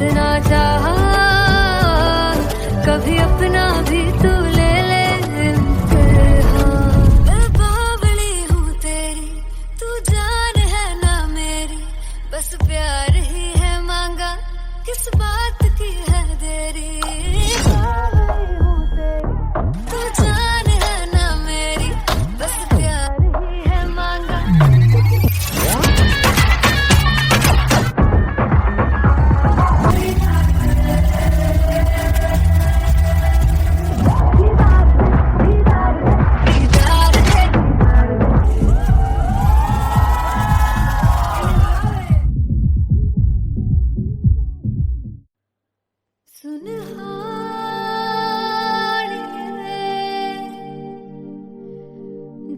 जितना चाहा कभी अपना भी तू ले ले इम्तिहान। मैं बावली हूँ तेरी, तू जान है ना मेरी, बस प्यार ही है मांगा, किस बात की है देरी। बावली हूँ तेरी, तू जान है ना मेरी, बस प्यार ही है मांगा।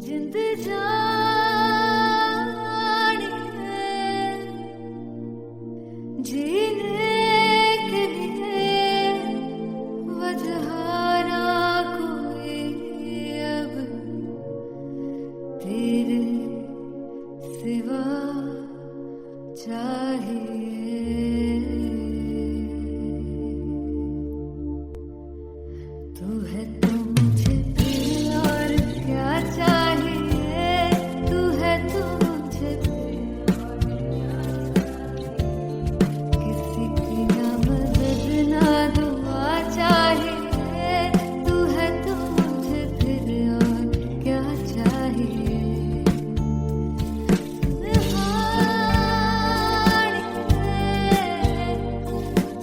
जिंद जानी है जीने के लिए वजह ना कोई अब तेरे सिवा चाहिए। तू है तो मुझे दिल और क्या चाहिए, तू है तो मुझे किसी की ना मदद ना दुआ चाहिए, तू है तो मुझे फिर और क्या चाहिए।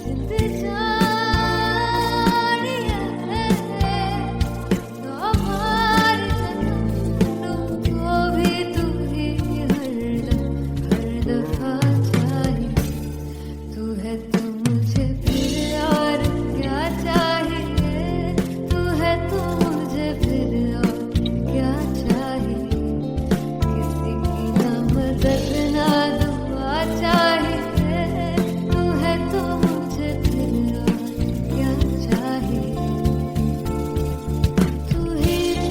जिंद जानी है को भी तू ही हर दफा चाहिए। तू है तो मुझे फिर और क्या चाहिए, तू है तो मुझे फिर और क्या चाहिए। किसी की ना मदद ना दुआ चाहिए, तू है तो मुझे फिर और क्या चाहिए। तू ही रे,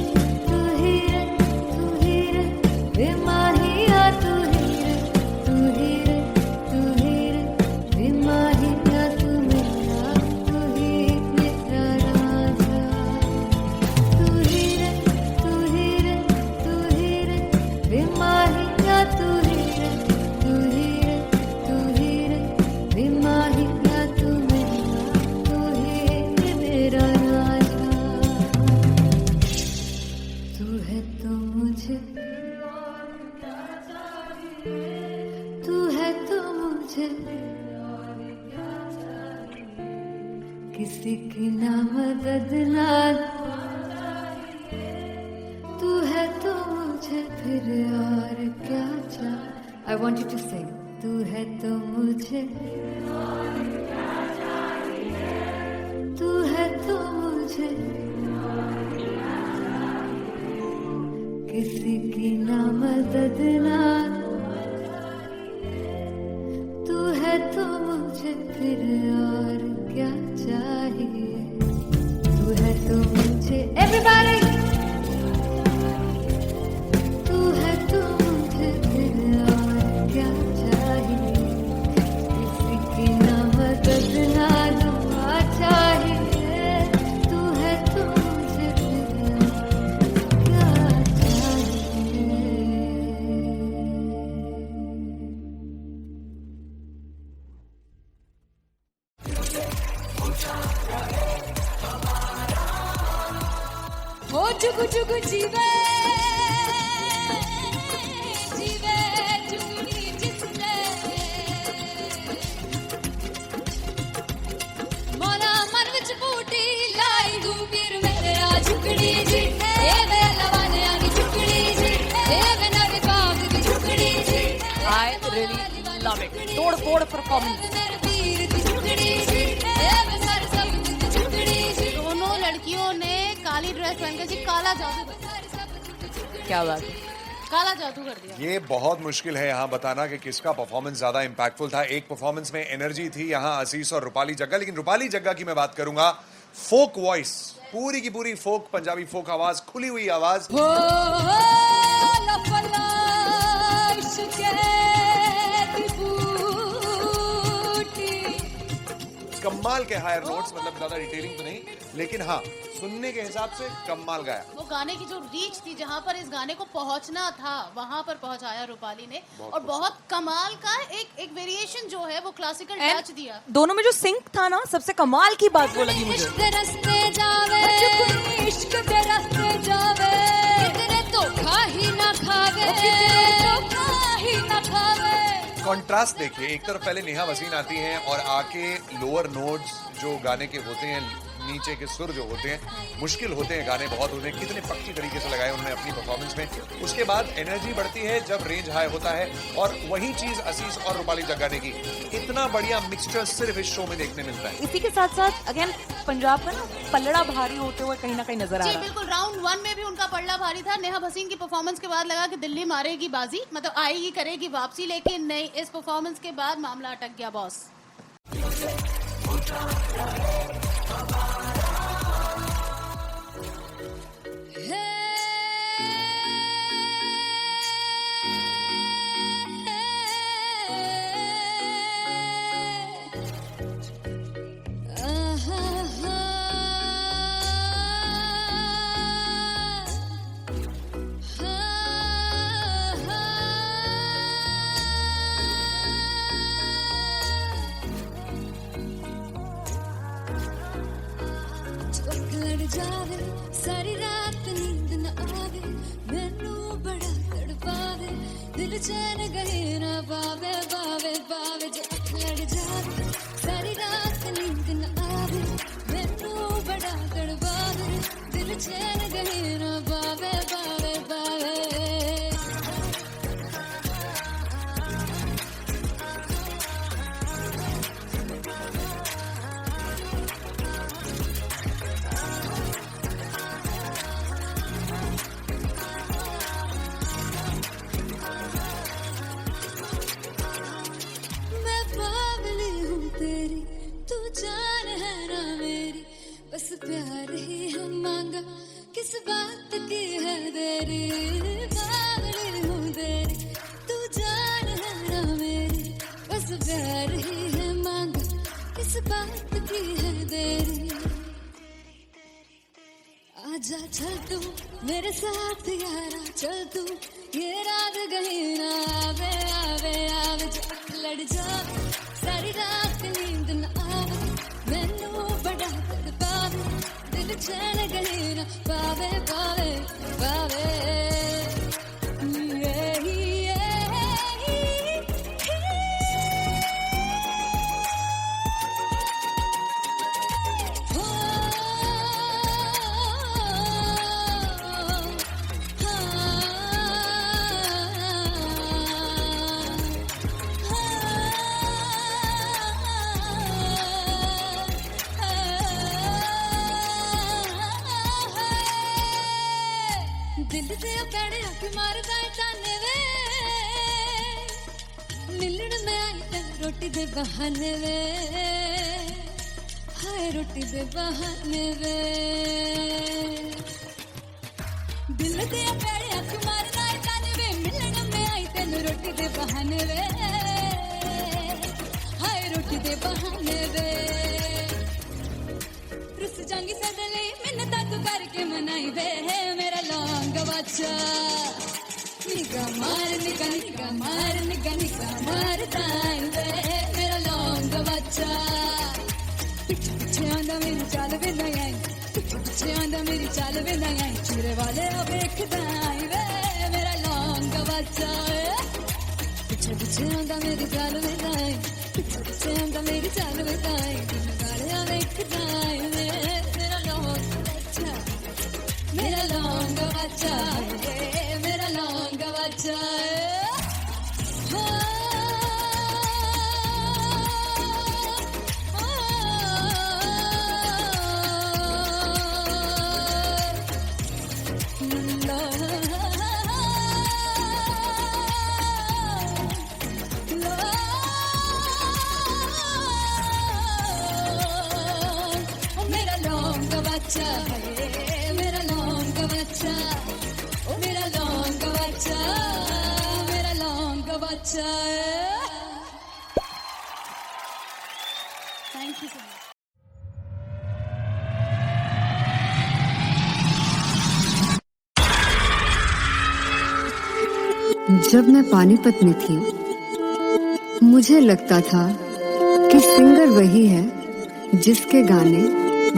तू ही रे, तू ही रे बेमाहिया, तू ही रे, तू ही रे, तू ही रे बेमाहिया, तू मेरा, तू ही मेरा राजा। तू ही रे, तू ही रे, तू ही रे बेमाहिया, तू ही रे, तू ही रे, तू ही रे बेमाहिया, तू मेरा, तू ही मेरा राजा। तू है तो मुझे, तू है तो मुझे किसी की ना मदद ना, तू है तो मुझे फिर और क्या चाहिए। I want you to sing. तू है तो मुझे, तू है तो मुझे किसी की ना मदद ना, तू है तो मुझे फिर और क्या चाहिए। तू है तो मुझे everybody, तू है तो मुझे फिर और क्या चाहिए। किसी की ना मदद ना दुआ चाहिए, तू है तो मुझे फिर और क्या चाहिए। हो चुगु चुगु जीवे जीवे चुगनी जिसने मोरा मन विच बूटी लाई गुबीर मेरे आ झुकड़ी जी, ए वे लवाने आनी झुकड़ी जी, ए वे नवी बाग दी झुकड़ी जी। I really love it. तोड़ फोड़ परफॉर्मेंस। दोनों लड़कियों ने काली ड्रेस पहनकर जी काला जादू कर दिया। क्या बात है। काला जादू कर दिया। ये बहुत मुश्किल है यहाँ बताना कि किसका परफॉर्मेंस ज्यादा इंपैक्टफुल था। एक परफॉर्मेंस में एनर्जी थी यहाँ असीस और रूपाली जग्गा, लेकिन रूपाली जग्गा की मैं बात करूंगा फोक वॉइस, पूरी की पूरी फोक, पंजाबी फोक आवाज, खुली हुई आवाज। कमाल के हायर नोट्स, मतलब ज्यादा डिटेलिंग तो नहीं, लेकिन हाँ सुनने के हिसाब से कमाल गाया। वो गाने की जो रीच थी, जहाँ पर इस गाने को पहुंचना था वहां पर पहुंचाया रूपाली ने, और बहुत कमाल का एक वेरिएशन जो है वो क्लासिकल टच दिया। दोनों में जो सिंक था ना, सबसे कमाल की बात वो लगी मुझे। इश्क दे रस्ते जावे, इश्क दे रस्ते जावे, कितने धोखा ही ना खावे, धोखा ही ना खावे। कॉन्ट्रास्ट देखिए, एक तरफ पहले नेहा वसीम आती हैं और आके लोअर नोट्स जो गाने के होते हैं, नीचे के सुर जो होते हैं, मुश्किल होते हैं, गाने बहुत होते हैं, कितने पक्की तरीके से लगाए उन्होंने अपनी परफॉर्मेंस में। उसके बाद एनर्जी बढ़ती है जब रेंज हाई होता है, और वही चीज असीस और रूपाली जग्गा ने की। इतना बढ़िया मिक्सचर सिर्फ इस शो में देखने मिलता है। इसी के साथ साथ अगेन पंजाब का ना पलड़ा भारी होते हुए कहीं ना कहीं नजर आ जी रहा है। बिल्कुल, राउंड 1 में भी उनका पलड़ा भारी था। नेहा भसीन की परफॉर्मेंस के बाद लगा कि दिल्ली मारेगी बाजी, मतलब आएगी, करेगी वापसी, लेकिन नहीं, इस परफॉर्मेंस के बाद मामला अटक गया बॉस। लड़ जावे सारी रात नींद न आवे, मैनू बड़ा तड़पावे, दिल चैन गहे ना पावे, पावे पावे। जो लड़ जावे सारी रात नींद न आवे, मैनू बड़ा तड़पावे, दिल चैन गहे ना पावे, पावे पावे। जान है ना मेरी, बस प्यार ही है मांगा, किस बात की है देरी, बावली हूँ तेरी, तू जान है ना मेरी, बस प्यार ही है मांगा, किस बात की है देरी। आजा चल तू मेरे साथ यारा, चल तू ये रात कहीं ना आवे, आवे आवे। जो लड़ जावे सारी रात नींद न आवे, मैनू बड़ा तड़पावे, दिल चैन कहीं ना पावे, पावे पावे। दिल दे पैड़े आके मारदा है ताने वे, मिलन में आई तेन रोटी दे बहाने वे, हाय रोटी दे बहाने वे। दिल दे पैड़े आके मारदा है ताने वे, मिलन में आई तेन रोटी दे बहाने वे, हाय रोटी दे बहाने वे। रुस जांगी सदले मिन्नतां तू करके मनाई वे, मेरा लौंग बच्चा। निगा मार निगा निगा मार निगा निगा मार ताई वे, मेरा लौंग बच्चा। पिछे पिछे आंदा मेरी चाल वे ना आई, पिछे पिछे आंदा मेरी चाल वे ना आई, चूरे वाले वेखदा आई वे, मेरा लौंग बच्चा। पिछे पिछे आंदा मेरी चाल वे ना आई, पिछे पिछे आंदा मेरी चाल वे ना आई, चूरे वाले वेखदा आई वे, मेरा लौंग बच्चा, मेरा लौंग बच्चा, मेरा लौंग बच्चा। मेरा लौंग बच्चा है, मेरा लौंग बच्चा, ओ मेरा लौंग बच्चा, मेरा लौंग बच्चा। Thank thank you so much. जब मैं पानीपत में थी मुझे लगता था कि सिंगर वही है जिसके गाने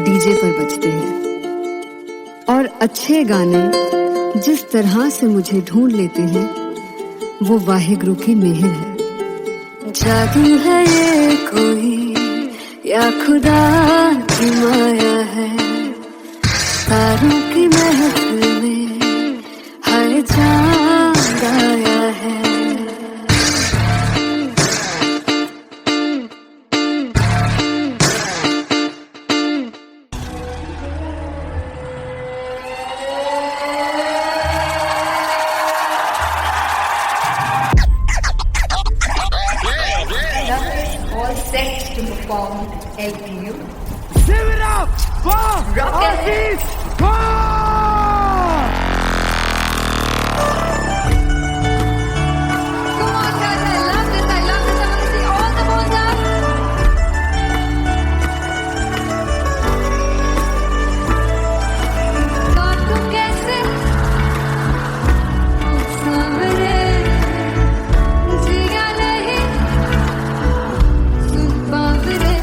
डीजे पर बजते हैं और अच्छे गाने जिस तरह से मुझे ढूंढ लेते हैं वो वाहिगुरु की मेहर है। जादू है ये कोई या खुदा की माया है, तारों की महफिल में हर चांद आया है। All set to perform LPU. Give it up for Aziz Khan! Come on guys, I love this, I love this. I want to see all the balls up. God तुम कैसे सावरे जिया नहीं सुन पावरे।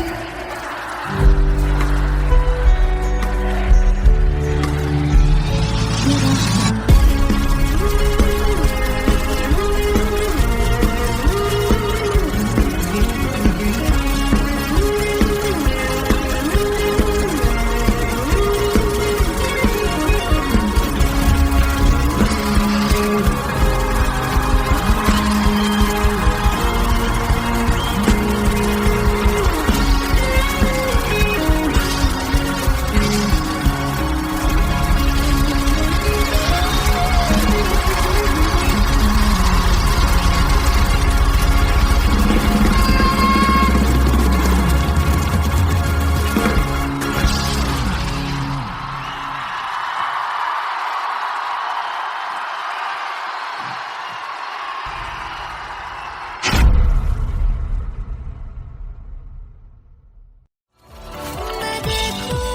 मैं देखूं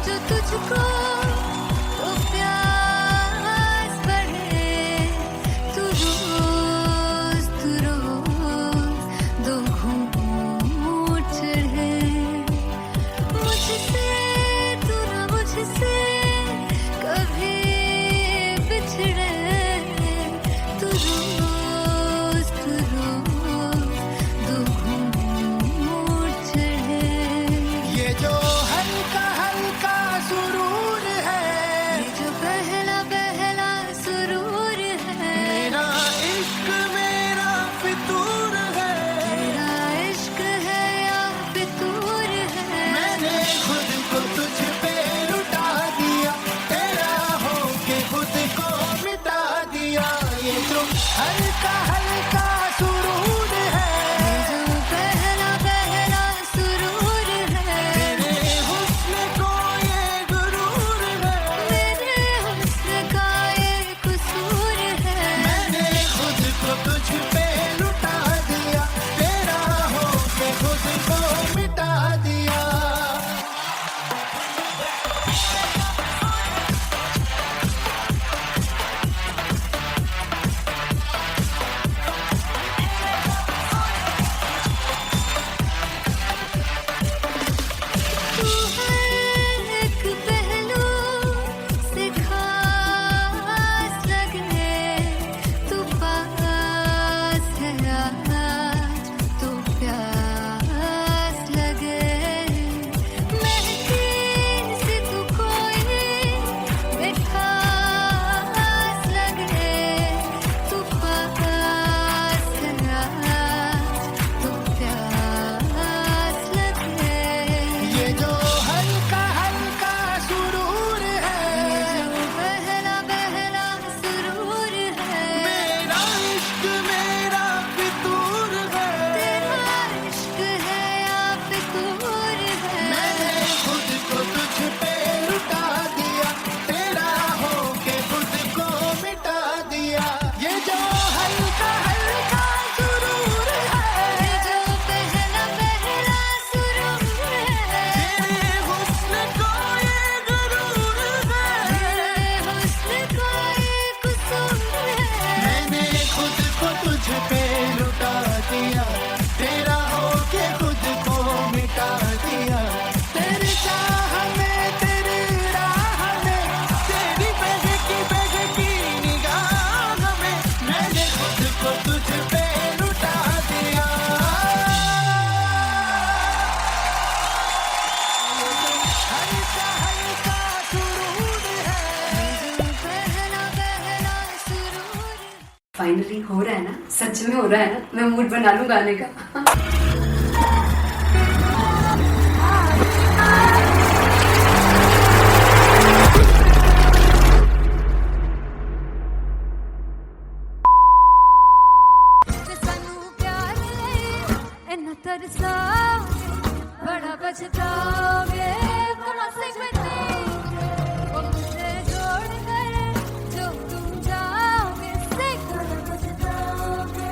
जो तुझको तो प्यास बढ़े। तू रोज दो घूंट चढ़े। मुझसे तू ना मुझसे कभी बिछड़े। तू रोज दो घूंट चढ़े। ये जो हल्का हल्का सुरूर है, ये जो पहला पहला सुरूर है, मेरा इश्क मेरा फितूर है। तेरा इश्क है या फितूर है। मैंने खुद को तुझ पे लुटा दिया, तेरा होके खुद को मिटा दिया। ये जो हल्का हल्का सुरूर है, ये जो पहला पहला सुरूर है, तेरे हुस्न को ये गुरूर है। मेरे हुस्न का ये कसूर है। मैंने खुद को तुझ पे लुटा दिया, तेरा होके खुद को मिटा दिया। तुझ पे लुटा दिया, तेरा होके खुद को मिटा दिया। तेरी चाह में, तेरी राह में, तेरी बहकी निगाह में मैंने खुद को तुझ पे लुटा दिया। हल्का हल्का सुरूर है। पहला पहला सुरूर। फाइनली हो रहा है ना, सच में हो रहा है ना, मैं मूड बना लूं गाने का। ਤੇ ਸਾਨੂੰ ਪਿਆਰ ਲਈ ਇੰਨਾ ਤਰਸਾਓਗੇ, ਬੜਾ ਪਛਤਾਓਗੇ, बड़ा सिमरते वो मुझे जोड़ गए, जो तुम जाओगे से बड़ा पछताओगे,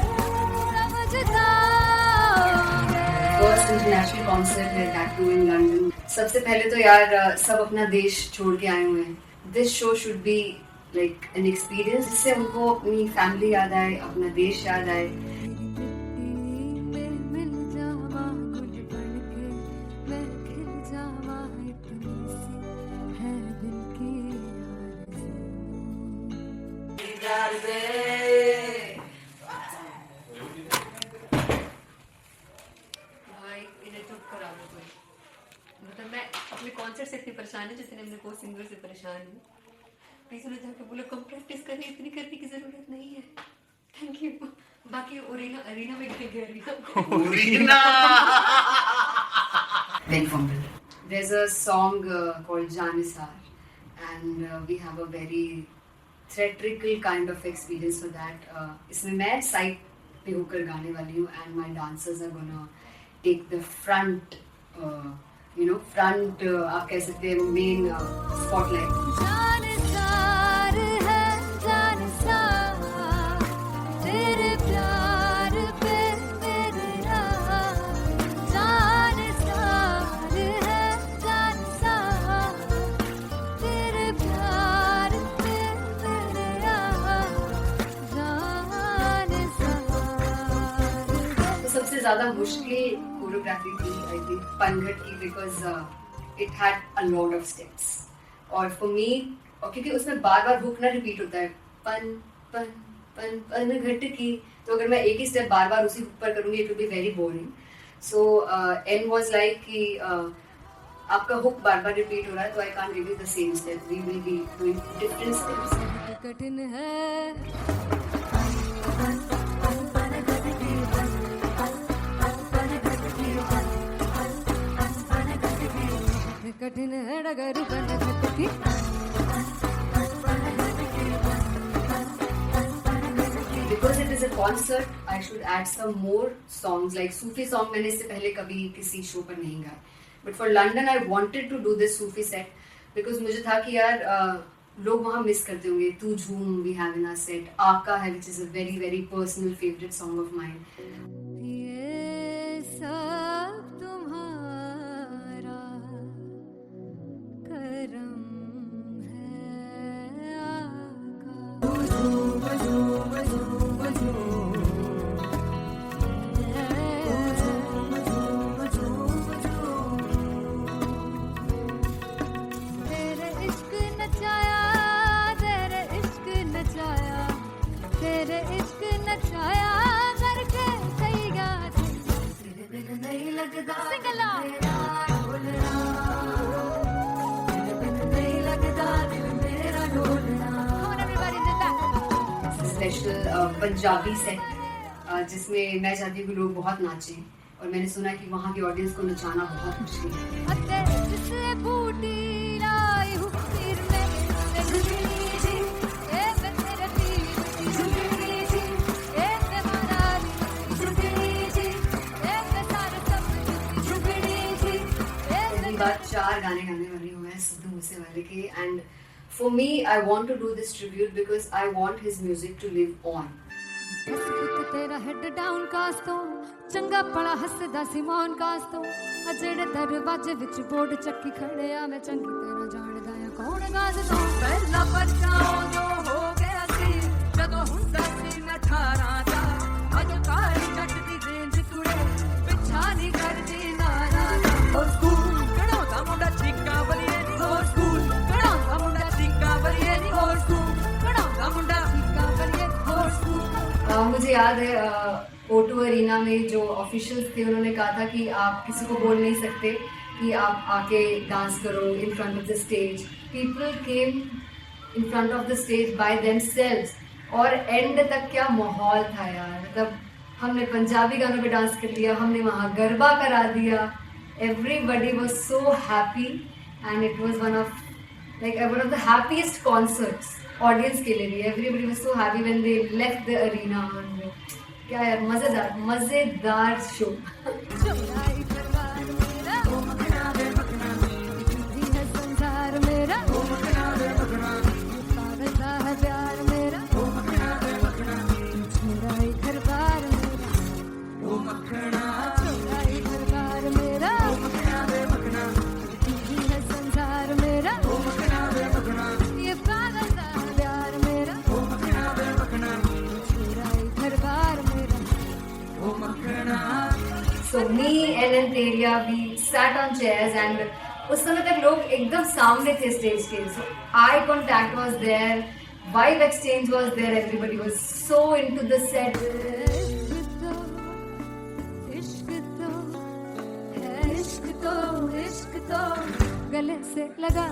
समझताओगे। फर्स्ट इंटरनेशनल कॉन्सर्ट है टैटू इन लंदन। सबसे पहले तो यार सब अपना देश छोड़ के आए हुए हैं। This show should be like an experience, जिससे उनको अपनी फैमिली याद आए, अपना देश याद आए। में मिल जावा गुल बनके, मैं खिल जावा इतनी सी है दिल की आरज़ू। भाई इन्हें चुप करा दो कोई। मतलब मैं अपने कॉन्सर्ट से इतनी परेशान हूँ जितने अपने को सिंगर से परेशान हूँ। प्लीज उन्हें जाकर बोलो कम प्रैक्टिस करनी, इतनी करने की जरूरत नहीं है। Thank you. बाकी अरीना में गए arena Very fumble. There's a song called Janisar, and we have a very theatrical kind of experience for that. इसमें मैं साइड पे होकर गाने वाली हूँ, and my dancers are gonna take the front, front आप कह सकते हैं main spotlight. जानसार है जानसार, तेरे प्यार पे मेरे राज। जानसार है जानसार, तेरे प्यार पे मेरे राज। जानसार। तो सबसे ज्यादा मुश्किल कोरियोग्राफी थी आई थिंक पनघट की, because it had a lot of steps. और फॉर मी, और क्योंकि उसमें बार बार हुक ना रिपीट होता है, पन पन पन पनघट की, तो अगर मैं एक ही स्टेप बार बार उसी हुक पर करूंगी it will be very boring. So an was like कि आपका हुक बार बार रिपीट हो रहा है, तो I can't give you the same step, we will be doing different steps. कठिन है कठिन है डगर बनघट की। Because it is a concert, I should add some more songs, like Sufi song मैंने इससे पहले कभी किसी शो पर नहीं गाया। But for London, I wanted to do this Sufi set because मुझे था कि यार लोग वहाँ मिस करते होंगे। तू झूम we have in our set, आका है which is a very very personal favorite song of mine. ये सब तुम्हारा करम है तेरे इश्क नचाया, तेरे इश्क नचाया, तेरे इश्क नचाया करके सैया तेरे बिन नहीं लगता सिंगला ढोलना, तेरे बिन नहीं लगता दिल मेरा ढोलना। Come on everybody, do that. Special Punjabi set जिसमें मैं चाहती हूँ कि लोग बहुत नाचें, और मैंने सुना कि वहाँ की ऑडियंस को नचाना बहुत मुश्किल है। अते जिससे बूटी लाई हूँ तीर में झुकनी जी, ए मैं तेरे तीर झुकनी जी, ए मैं माराली झुकनी जी, ए मैं सारे सब झुकनी जी, ए पहली बार 4 गाने गाने वाली हूँ मैं सिद्धू मूसेवाले के, and for me I want to do this tribute because I want his music to live on. बस पुत तेरा हेड डाउन कास तो चंगा पड़ा हसदा सिमोन कास तो अजेड़े दरवाजे विच बोर्ड चक्की खड़े आ मैं चंगी तेरा जानदा आ कौन गाज तो पहला बच्चा जो हो गया सी जदों हुंदा सी मैं 18 दा मुझे याद है O2 अरीना में जो ऑफिशियल्स थे उन्होंने कहा था कि आप किसी को बोल नहीं सकते कि आप आके डांस करो in front of the stage. People came in front of the stage by themselves और एंड तक क्या माहौल था यार. मतलब हमने पंजाबी गानों पे डांस कर लिया, हमने वहाँ गरबा करा दिया. Everybody was so happy and it was one of the happiest concerts audience के लिए भी. Everybody was so happy when they left the arena. क्या यार, मजेदार शो. So me and Anteria, we sat on chairs and उस समय तक लोग एकदम सामने थे स्टेज के. So eye contact was there, vibe exchange was there, everybody was so into the set. इश्क तो गले से लगा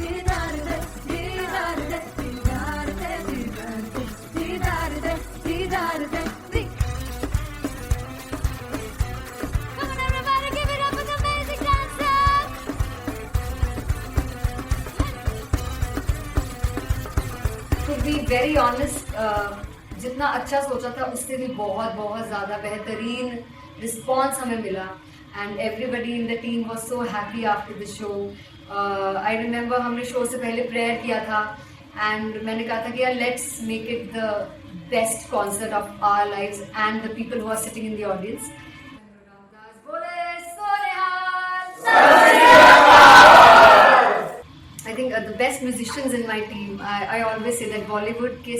दीदार दे दीदार दे दीदार दे दीदार दे दीदार दे. Come on everybody, give it up for the amazing dancers. To be very honest, जितना अच्छा सोचा था उससे भी बहुत ज़्यादा बेहतरीन रिस्पॉन्स हमें मिला. And everybody in the team was so happy after the show. I remember हमने शो से पहले प्रेयर किया था and मैंने कहा था कि यार let's make it the best concert of our lives and the people who are sitting in the audience. I think the best musicians in my team. I always say that Bollywood के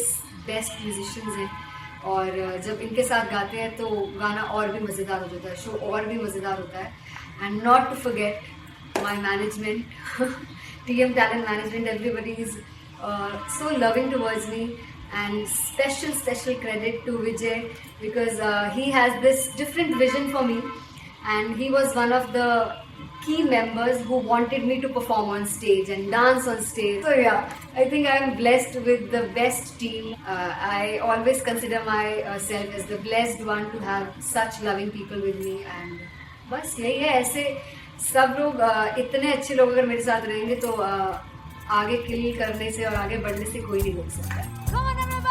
best musicians हैं. और जब इनके साथ गाते हैं तो गाना और भी मज़ेदार हो जाता है, शो और भी मज़ेदार होता है. And not to forget my management, TM Talent Management, everybody is so loving towards me. And special credit to Vijay because he has this different vision for me and he was one of the key members who wanted me to perform on stage and dance on stage. So yeah, I think I am blessed with the best team. I always consider myself as the blessed one to have such loving people with me. And बस यही है. ऐसे सब लोग इतने अच्छे लोग अगर मेरे साथ रहेंगे तो आगे किल करने से और आगे बढ़ने से कोई नहीं रोक सकता. Come on everybody.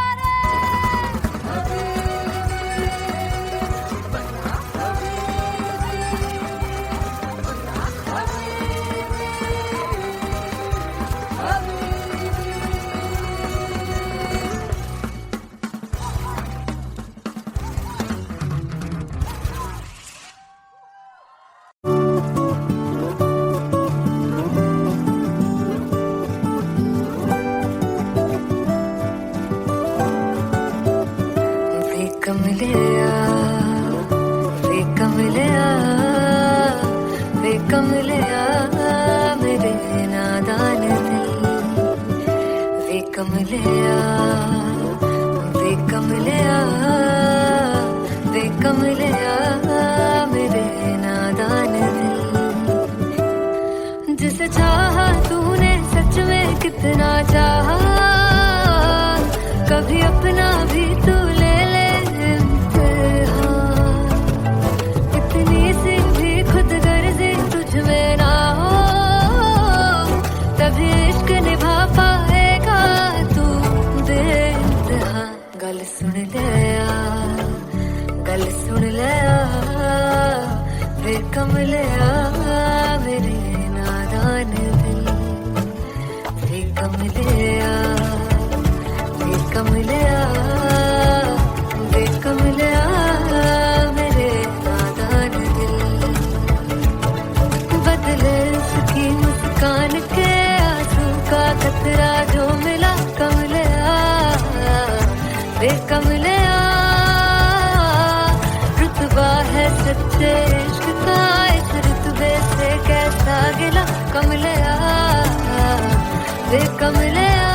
मेरे नादान दिल वे कमलिया मेरे नादान दिल. जिसे चाहा तूने सच में कितना चाहा, कभी अपना भी तू ले ले इम्तिहान. इतनी सी भी खुद गर्जी तुझ में ना हो तभी इश्क निभा पाएगा तू बेइंतहा. गल सुन ले वे कमलिया मेरे नादान दिल वे कमलिया मेरे नादान दिल. बदले उसकी मुस्कान के आंसू का खतरा जो मिला कमलिया वे कमलिया. रुतबा है सच्चे इश्क का इस रुतबे से कैसा गिला कमलिया वे कमलिया.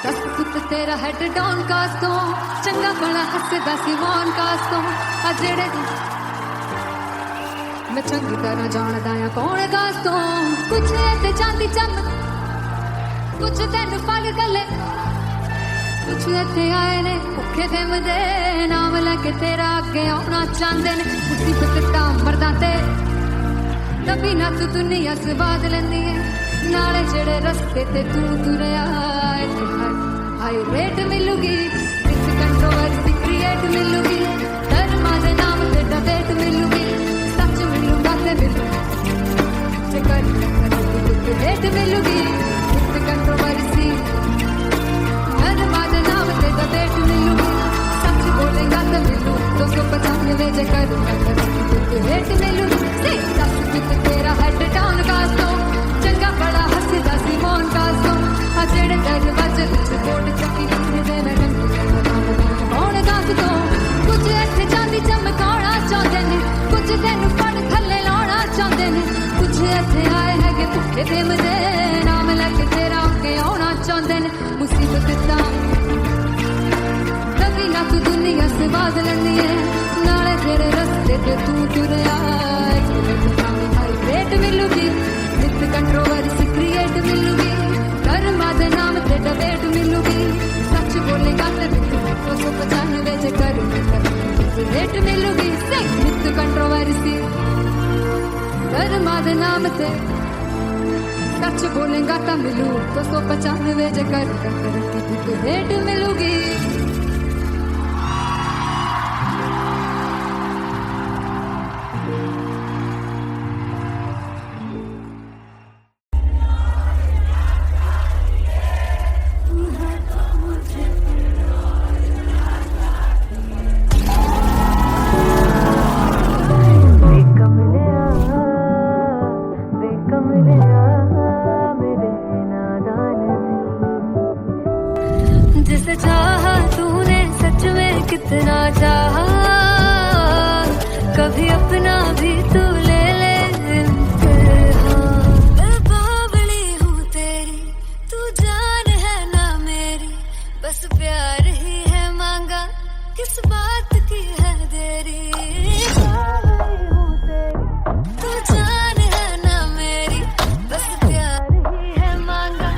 दस पुत तेरा हेड डाउन कास तो चंगा बड़ा हसदा सी वन कास तो आ जेड़े मैं चंगी तरह जानदा आ कौन कास तो कुछ ते चांदी चम कुछ तेन फल गले कुछ इत्थे आए ने भुखे फिमदे नाम लैके तेरा अगे आउणा चाहंदे ने मुसीबत ता मरदा ते तभी ना तू दुनिया स्वाद लैंदी है नाले जेड़े रस्ते ते तू तुरया हाई रेट मिलूगी विच कंट्रोवर्सी क्रिएट मिलूगी धर्मा दे नाम ते डिबेट मिलूगी सच मिलूगा ते मिलूगी जे कर रेट मिलूगी विच कंट्रोवर्सी धर्मा दे नाम ते डिबेट मिलूगी सच बोलेगा ते मिलू 295 जे कर रेट मिलूगी से दस विच तेरा हेड डाउन कास तो चंगा बड़ा हसदा सी मोहन कास तो आ जेड़े दरवाजे विच कोट चक्की दे मैडम कौन कास तो कुछ इत्थे चांदी चमकाउणा चाहंदे ने कुछ तैनू फड़ थल्ले लाउणा चाहंदे ने कुछ इत्थे आए हैगे भुखे फिमदे नाम लैके तेरा अगे आउणा चाहंदे ने मुसीबत ता तभी ना तू दुनिया से बाज लैंदी है नाले तेरे रस्ते ते तू तुरया रेट मिलूगी विथ कंट्रोवर्सी क्रिएट मिलूगी धर्मा दे नाम ते डिबेट मिलूगी सच बोलेगा ते मिलू 295 जे कर रेट मिलूगी से विथ कंट्रोवर्सी धर्मा दे नाम ते सच बोलेगा ता मिलू 295 जे कर रेट मिलूगी जिसे चाहा तूने सच में कितना चाहा कभी अपना भी तू ले ले इम्तिहान मैं बावली हूँ तेरी तू जान है ना मेरी बस प्यार ही है मांगा किस बात की है देरी बावली हूँ तेरी तू जान है ना मेरी बस प्यार ही है मांगा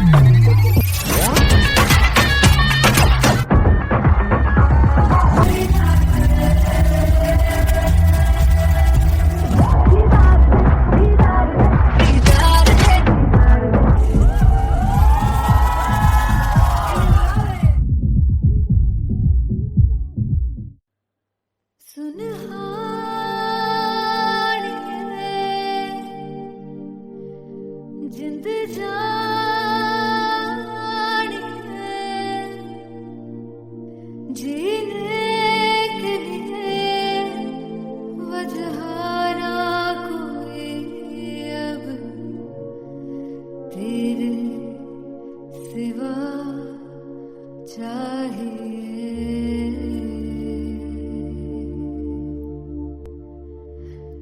जिंद जानी है जीने के लिए वजह ना कोई अब तेरे सिवा चाहिए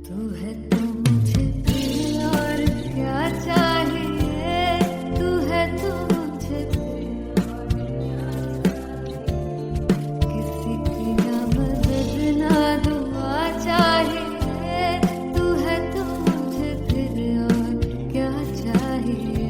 तू है तो मुझे दिल और क्या चाहिए तू है तो मुझे किसी की ना मदद ना दुआ चाहिए तू है तो मुझे फिर और क्या चाहिए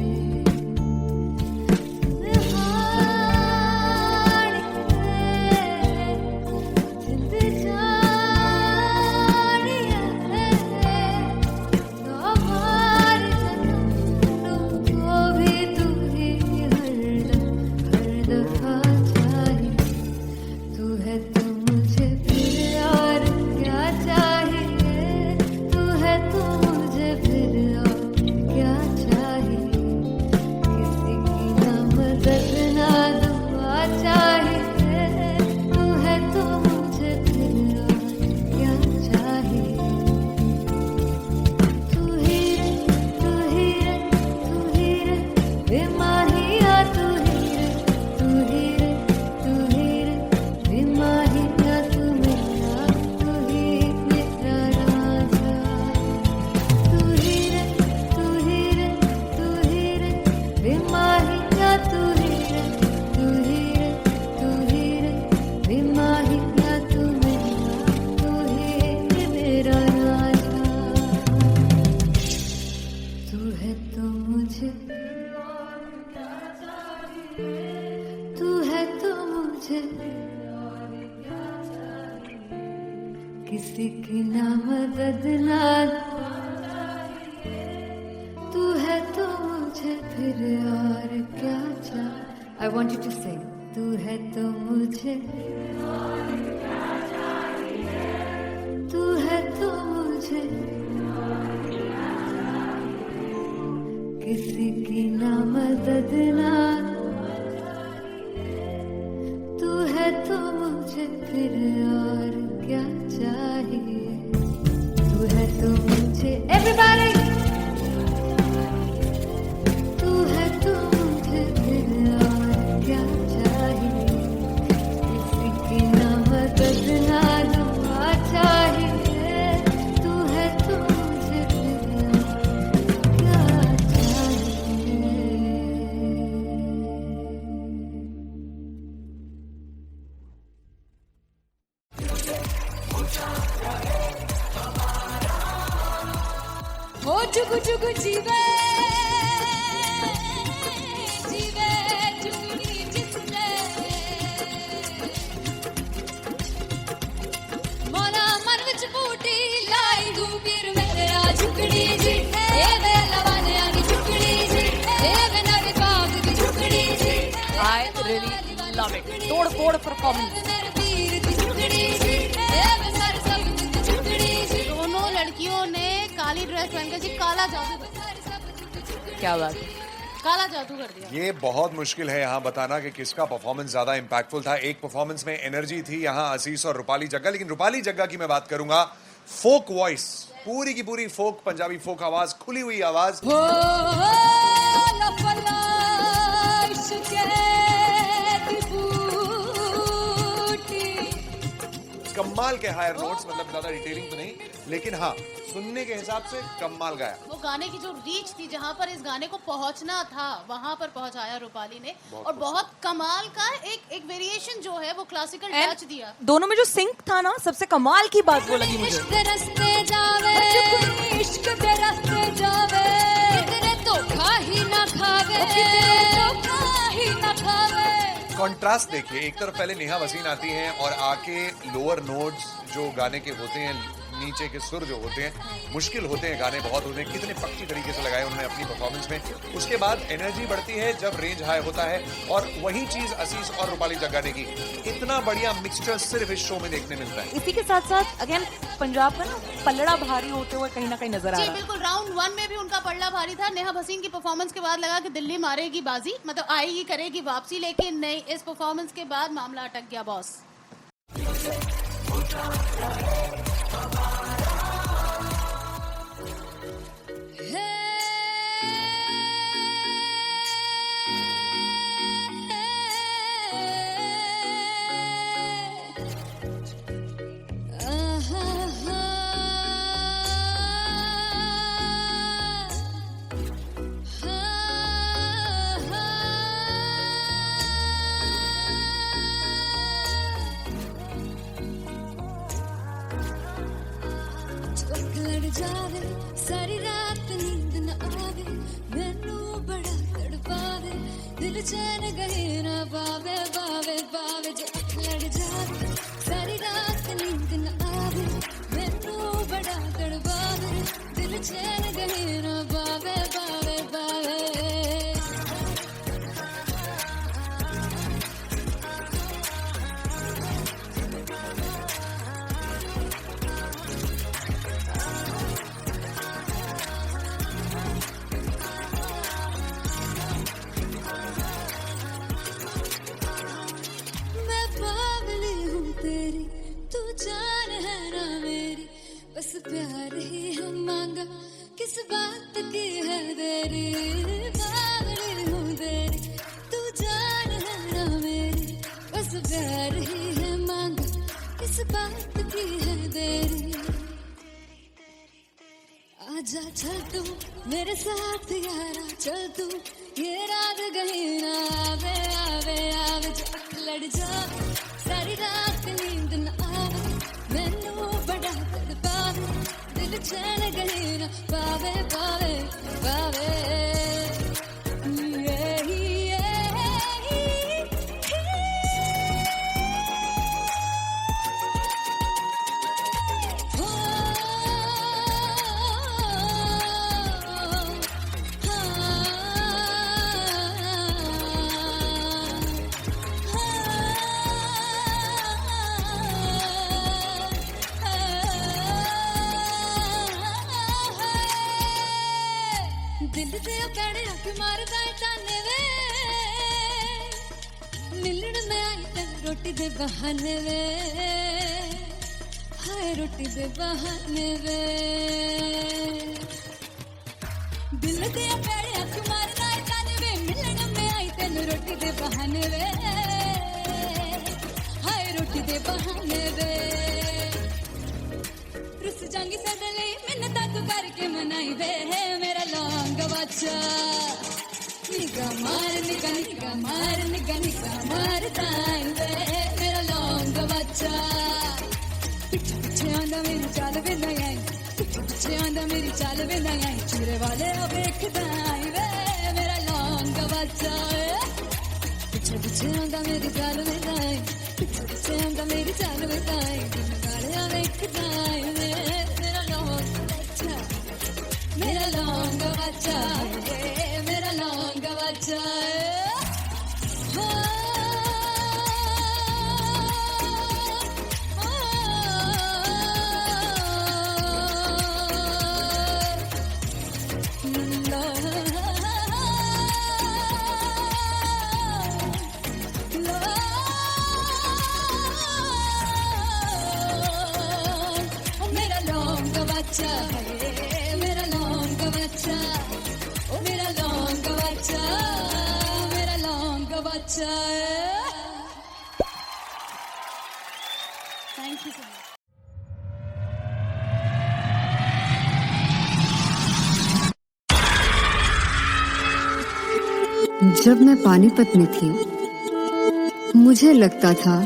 तू ही रे, तू ही रे, तू ही रे, बेमाहिया तू मेरा, तू ही मेरा राजा। तू है तो मुझे, तू है तो मुझे किसी की ना मदद ना, तू है तो मुझे फिर और क्या चाह। I want you to sing. तू है तो मुझे, तू है तो मुझे किसी की ना मदद ना, तू है तो मुझे फिर और क्या चाहिए। तू है तो मुझे everybody, तू है तो मुझे फिर और क्या चाहिए। किसी की ना मदद ना दुआ चाहिए। तू है तो मुझे फिर और क्या चाहिए। ओ चुगु चुगु जीवे जीवे चुगनी जिसने मोला मन विच बूटी लाई दूबीर मेरा झुकड़ी जी ए वे लवाने आगी झुकड़ी जी ए वे नवी बाग दी झुकड़ी जी I really love it. तोड़ फोड़ परफॉर्मेंस। मेरे पीर दी झुकड़ी जी ए वे सर सब दी झुकड़ी जी दोनों लड़कियों ने काली ड्रेस पहनकर जी काला जादू कर दिया, क्या बात है। काला जादू कर दिया। ये बहुत मुश्किल है यहाँ बताना कि किसका परफॉर्मेंस ज्यादा इंपैक्टफुल था। एक परफॉर्मेंस में एनर्जी थी यहाँ असीस और रूपाली जग्गा, लेकिन रूपाली जग्गा की मैं बात करूंगा। फोक वॉइस, पूरी की पूरी फोक, पंजाबी फोक आवाज, खुली हुई आवाज। हो लफला इश्क़े दी बूटी कमाल के हायर नोट्स, मतलब ज्यादा डिटेलिंग तो नहीं, लेकिन हाँ सुनने के हिसाब से कमाल गाया। वो गाने की जो रीच थी, जहाँ पर इस गाने को पहुंचना था वहां पर पहुंचाया रूपाली ने। और बहुत कमाल का एक वेरिएशन जो है वो क्लासिकल टच दिया। दोनों में जो सिंक था ना, सबसे कमाल की बात वो लगी मुझे। इश्क दे रस्ते जावे इश्क दे रस्ते जावे कितने धोखा ही ना खावे कितने धोखा ही ना खावे। कॉन्ट्रास्ट देखिए, एक तरफ पहले नेहा वसीन आती हैं और आके लोअर नोट्स जो गाने के होते हैं, नीचे के सुर जो होते हैं, मुश्किल होते हैं, गाने बहुत होते हैं, कितने पक्की तरीके से लगाए उन्होंने अपनी परफॉर्मेंस में। उसके बाद एनर्जी बढ़ती है जब रेंज हाई होता है, और वही चीज असीस और रूपाली जग्गा ने की। इतना बढ़िया मिक्सचर सिर्फ इस शो में देखने मिलता है। इसी के साथ साथ अगेन पंजाब का ना पलड़ा भारी होते हुए कहीं ना कहीं नजर आ जी रहा है। बिल्कुल, राउंड 1 में भी उनका पलड़ा भारी था। नेहा भसीन की परफॉर्मेंस के बाद लगा कि दिल्ली मारेगी बाजी, मतलब आएगी करेगी वापसी, लेकिन नहीं, इस परफॉर्मेंस के बाद मामला अटक गया बॉस। जावे सारी रात नींद न आवे मैनू बड़ा तड़पावे दिल चैन गहे न पावे पावे पावे जो अख लड़ जावे सारी रात नींद न आवे मैनू बड़ा तड़पावे दिल चैन गहे न पावे पावे पावे। बस प्यार ही हम मांगा किस बात की है देरी बावली हूँ तेरी तू जान है ना मेरी बस प्यार ही है मांगा किस बात की है देरी। आजा चल तू मेरे साथ यारा चल तू ये रात गही ना लड़ जावे सारी रात नींद न आवे मैनू बड़ा तड़पावे दिल चैन गहे न पावे पावे पावे दिल से पैड़े हक मारदा ताने वे मिलन में आई तन रोटी दे बहाने वे हाय रोटी दे बहाने वे दिल से पैड़े हक मारदा ताने वे मिलन में आई तन रोटी दे बहाने वे हाय रोटी दे बहाने वे रुस जांगी सदले मिन्नता तू करके मनाई वे मेरा लौंग बच्चा निगा मार ताई वे मेरा लौंग बच्चा पीछे पीछे आंदा मेरी चाल वे नहीं आई पीछे पीछे आंदा मेरी चाल वे नहीं आई चूरे वाले अब देखता आई वे मेरा लौंग बच्चा पीछे पीछे आंदा मेरी चाल वे नहीं आई पीछे पीछे आंदा मेरी चाल वे नहीं आई दिन वाले अब देखता आई वे मेरा लौंग बच्चा मेरा लौंग बच्चा मेरा लौंग बच्चा मेरा लौंग बच्चा मेरा लौंग बच्चा ओ मेरा लौंग बच्चा मेरा लौंग बच्चा थैंक यू सो मच जब मैं पानीपत में थी मुझे लगता था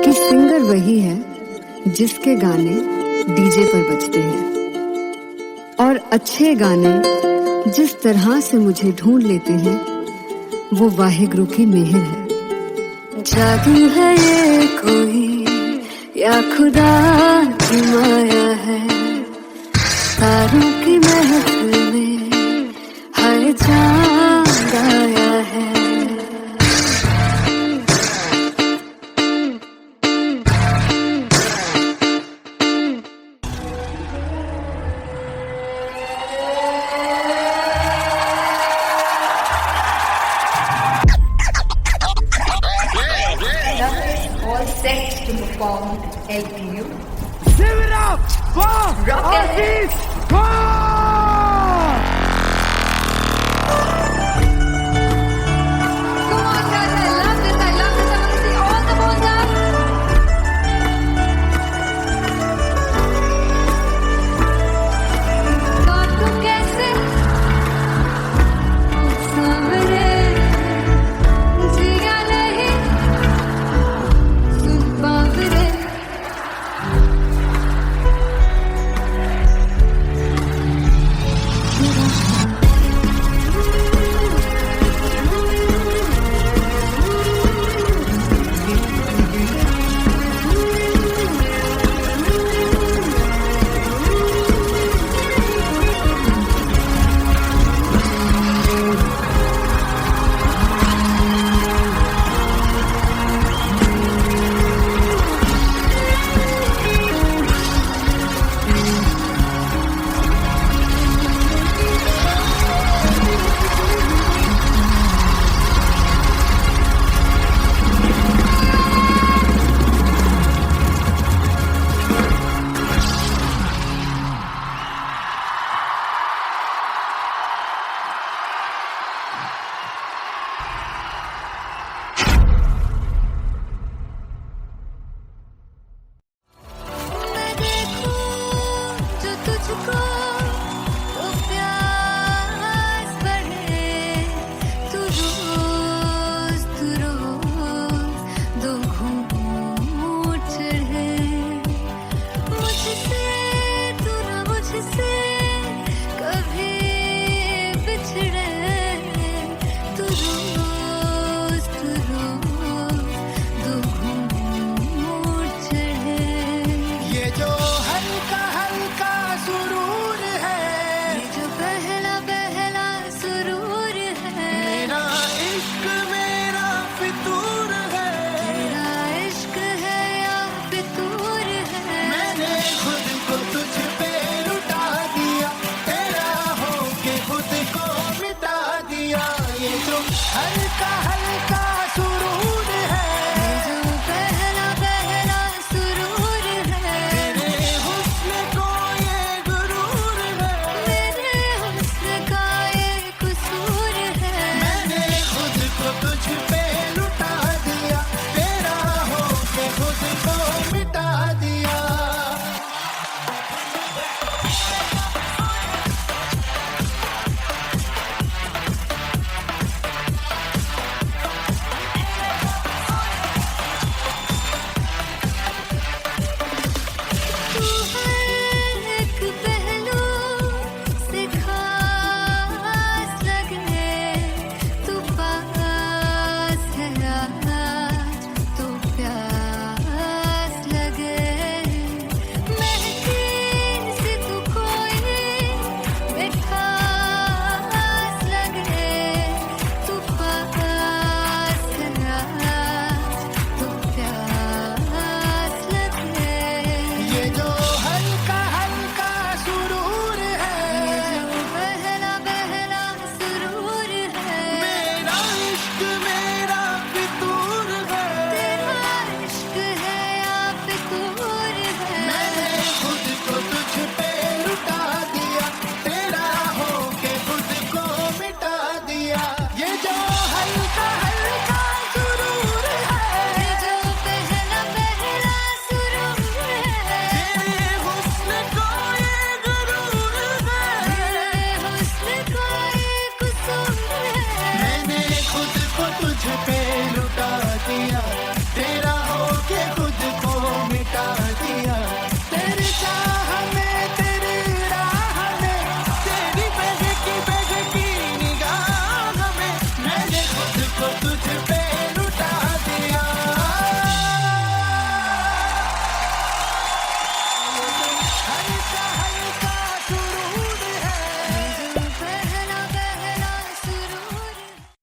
कि सिंगर वही है जिसके गाने डीजे पर बजते हैं और अच्छे गाने जिस तरह से मुझे ढूंढ लेते हैं वो वाहिगुरु की मेहर है। जादू है ये कोई या खुदा की माया है तारों की महफिल में हर चांद आया है। All set to perform LPU. Give it up for Rocket. Come on guys, I love this, I want to see all the balls up. God tu kaise सावरे जिया नहीं सुन बावरे दिया